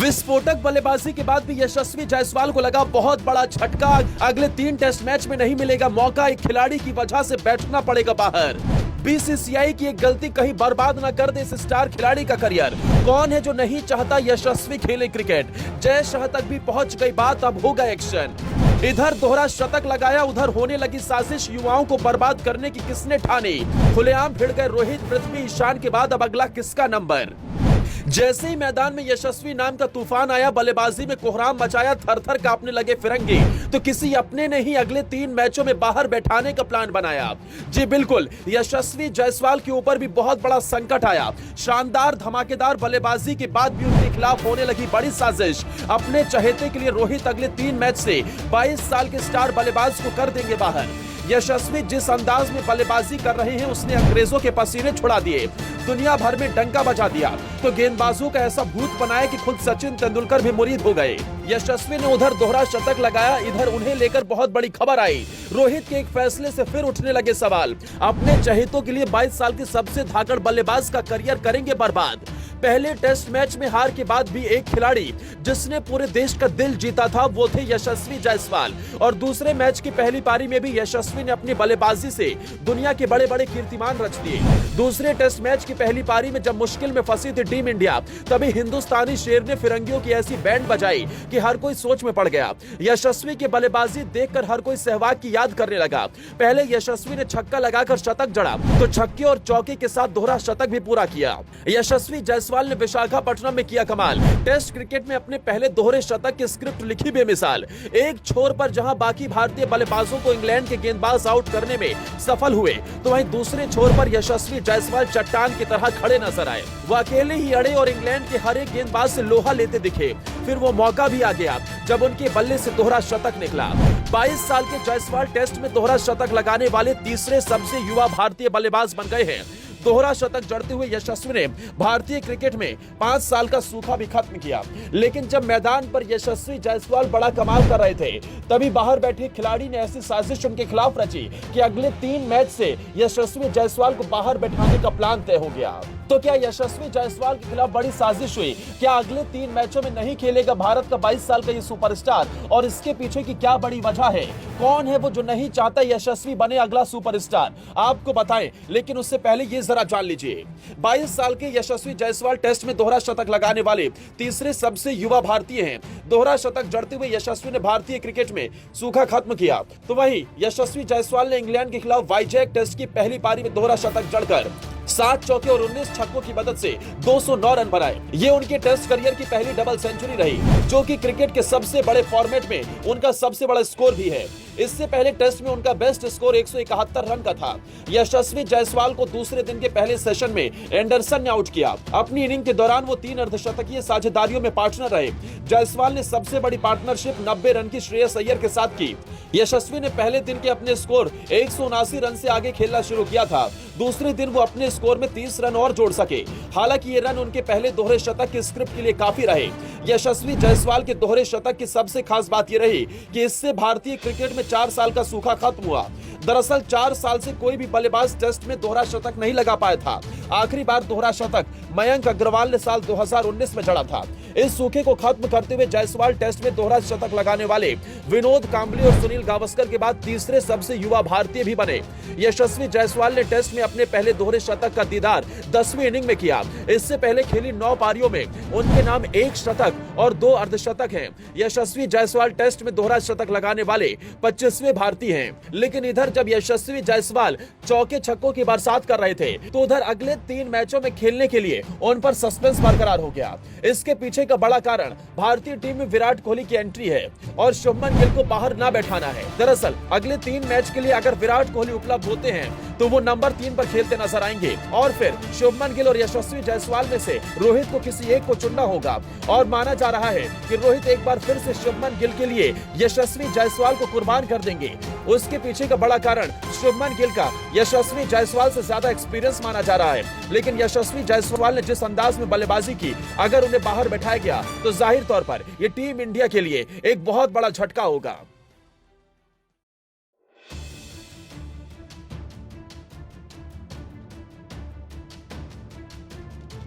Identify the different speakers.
Speaker 1: विस्फोटक बल्लेबाजी के बाद भी यशस्वी जायसवाल को लगा बहुत बड़ा झटका। अगले 3 टेस्ट मैच में नहीं मिलेगा मौका, एक खिलाड़ी की वजह से बैठना पड़ेगा बाहर। बीसीसीआई की एक गलती कहीं बर्बाद न कर दे इस स्टार खिलाड़ी का करियर। कौन है जो नहीं चाहता यशस्वी खेले क्रिकेट? जय शाह तक भी पहुंच गई बात, अब होगा एक्शन। इधर दोहरा शतक लगाया, उधर होने लगी साजिश, युवाओं को बर्बाद करने की किसने ठानी? खुलेआम भिड़ गए रोहित, पृथ्वी, ईशान के बाद अब अगला किसका नंबर? जैसे ही मैदान में यशस्वी नाम का तूफान आया, बल्लेबाजी में कोहराम मचाया, थर-थर कांपने लगे फिरंगी, तो किसी अपने ने ही अगले 3 मैचों में बाहर बैठाने का प्लान बनाया। जी बिल्कुल, यशस्वी जायसवाल के ऊपर भी बहुत बड़ा संकट आया। शानदार धमाकेदार बल्लेबाजी के बाद भी उनके खिलाफ होने लगी बड़ी साजिश। अपने चहेते के लिए रोहित अगले 3 मैच से 22 साल के स्टार बल्लेबाज को कर देंगे बाहर। यशस्वी जिस अंदाज में बल्लेबाजी कर रहे हैं, उसने अंग्रेजों के पसीने छुड़ा दिए, दुनिया भर में डंका बजा दिया, तो गेंदबाजों का ऐसा भूत बनाया कि खुद सचिन तेंदुलकर भी मुरीद हो गए। यशस्वी ने उधर दोहरा शतक लगाया, इधर उन्हें लेकर बहुत बड़ी खबर आई। रोहित के एक फैसले से फिर उठने लगे सवाल। अपने चहेतों के लिए 22 साल के सबसे धाकड़ बल्लेबाज का करियर करेंगे बर्बाद। पहले टेस्ट मैच में हार के बाद भी एक खिलाड़ी जिसने पूरे देश का दिल जीता था, वो थे यशस्वी जायसवाल। और दूसरे मैच की पहली पारी में भी यशस्वी ने अपनी बल्लेबाजी से दुनिया के बड़े बड़े कीर्तिमान रच दिए। दूसरे टेस्ट मैच की पहली पारी में जब मुश्किल में फंसी थी टीम इंडिया, तभी हिंदुस्तानी शेर ने फिरंगियों की ऐसी बैंड बजाई कि हर कोई सोच में पड़ गया। यशस्वी की बल्लेबाजी देखकर हर कोई सहवाग की याद करने लगा। पहले यशस्वी ने छक्का लगाकर शतक जड़ा, तो छक्के और चौके के साथ दोहरा शतक भी पूरा किया। यशस्वी जायसवाल ने विशाखापट्टनम में किया कमाल। टेस्ट क्रिकेट में अपने पहले दोहरे शतक की स्क्रिप्ट लिखी बेमिसाल। एक छोर पर जहां बाकी भारतीय बल्लेबाजों को इंग्लैंड के गेंदबाज आउट करने में सफल हुए, तो वहीं दूसरे छोर पर यशस्वी जायसवाल चट्टान की तरह खड़े नजर आए। वो अकेले ही अड़े और इंग्लैंड के हर एक गेंदबाज से लोहा लेते दिखे। फिर वो मौका भी आ गया जब उनके बल्ले से दोहरा शतक निकला। 22 साल के जायसवाल टेस्ट में दोहरा शतक लगाने वाले तीसरे सबसे युवा भारतीय बल्लेबाज बन गए हैं। दोहरा शतक जड़ते हुए यशस्वी ने भारतीय क्रिकेट में 5 साल का सूखा भी खत्म किया। लेकिन जब मैदान पर यशस्वी जायसवाल बड़ा कमाल कर रहे थे, तभी बाहर बैठे खिलाड़ी ने ऐसी साजिश उनके खिलाफ रची कि अगले 3 मैच से यशस्वी जायसवाल को बाहर बैठाने का प्लान तय हो गया। तो क्या यशस्वी जायसवाल के खिलाफ बड़ी साजिश हुई? क्या अगले 3 मैचों में नहीं खेलेगा भारत का 22 साल का ये सुपरस्टार? और इसके पीछे की क्या बड़ी वजह है? कौन है वो जो नहीं चाहता यशस्वी बने अगला सुपरस्टार? आपको बताएं, लेकिन उससे पहले ये जरा जान लीजिए। 22 साल के यशस्वी जायसवाल टेस्ट में दोहरा शतक लगाने वाले तीसरे सबसे युवा भारतीय हैं। दोहरा शतक जड़ते हुए यशस्वी ने भारतीय क्रिकेट में सूखा खत्म किया। तो वहीं यशस्वी जायसवाल ने इंग्लैंड के खिलाफ वाईजैक टेस्ट की पहली पारी में दोहरा शतक जड़कर 7 चौके और 19 छक्कों की मदद से 209 रन बनाए। ये उनके टेस्ट करियर की पहली डबल सेंचुरी रही, जो कि क्रिकेट के सबसे बड़े फॉर्मेट में उनका सबसे बड़ा स्कोर भी है। इससे पहले टेस्ट में उनका बेस्ट स्कोर 171 रन का था। यशस्वी जायसवाल को दूसरे दिन के पहले सेशन में एंडरसन ने आउट किया। अपनी इनिंग के दौरान वो 3 अर्धशतकीय साझेदारियों में पार्टनर रहे। जायसवाल ने सबसे बड़ी पार्टनरशिप 90 रन की श्रेयस अय्यर के साथ की। यशस्वी ने पहले दिन के अपने स्कोर 179 रन से आगे खेलना शुरू किया था। दूसरे दिन वो अपने स्कोर में 30 रन और जोड़ सके। हालांकि ये रन उनके पहले दोहरे शतक के स्क्रिप्ट के लिए काफी रहे। यशस्वी जायसवाल के दोहरे शतक की सबसे खास बात ये रही कि इससे भारतीय क्रिकेट में 4 साल का सूखा खत्म हुआ। दरअसल 4 साल से कोई भी बल्लेबाज टेस्ट में दोहरा शतक नहीं लगा पाया था। आखिरी बार दोहरा शतक मयंक अग्रवाल ने साल 2019 में जड़ा था। इस सूखे को खत्म करते हुए जायसवाल टेस्ट में दोहरा शतक लगाने वाले विनोद कांबली और सुनील गावस्कर के बाद तीसरे सबसे युवा भारतीय भी बने। यशस्वी जायसवाल ने टेस्ट में अपने पहले दोहरे शतक का दीदार 10वीं इनिंग में किया। इससे पहले खेली 9 पारियों में उनके नाम 1 शतक और 2 अर्धशतक हैं। यशस्वी जायसवाल टेस्ट में दोहरा शतक लगाने वाले 25वें भारतीय हैं। लेकिन इधर जब यशस्वी जायसवाल चौके छक्कों की बरसात कर रहे थे, तो उधर अगले 3 मैचों में खेलने के लिए उन पर सस्पेंस बरकरार हो गया। इसके पीछे का बड़ा कारण भारतीय टीम में विराट कोहली की एंट्री है और शुभमन गिल को बाहर ना बैठाना है। दरअसल अगले 3 मैच के लिए अगर विराट कोहली उपलब्ध होते हैं, तो वो नंबर 3 पर खेलते नजर आएंगे और फिर शुभमन गिल और यशस्वी जायसवाल में से रोहित को किसी एक को चुनना होगा। और माना जा रहा है कि रोहित एक बार फिर से शुभमन गिल के लिए यशस्वी जायसवाल को कुर्बान कर देंगे। उसके पीछे का बड़ा कारण शुभमन गिल का यशस्वी जायसवाल से ज्यादा एक्सपीरियंस माना जा रहा है। लेकिन यशस्वी जायसवाल ने जिस अंदाज में बल्लेबाजी की, अगर उन्हें बाहर बैठाया गया तो जाहिर तौर पर यह टीम इंडिया के लिए एक बहुत बड़ा झटका होगा।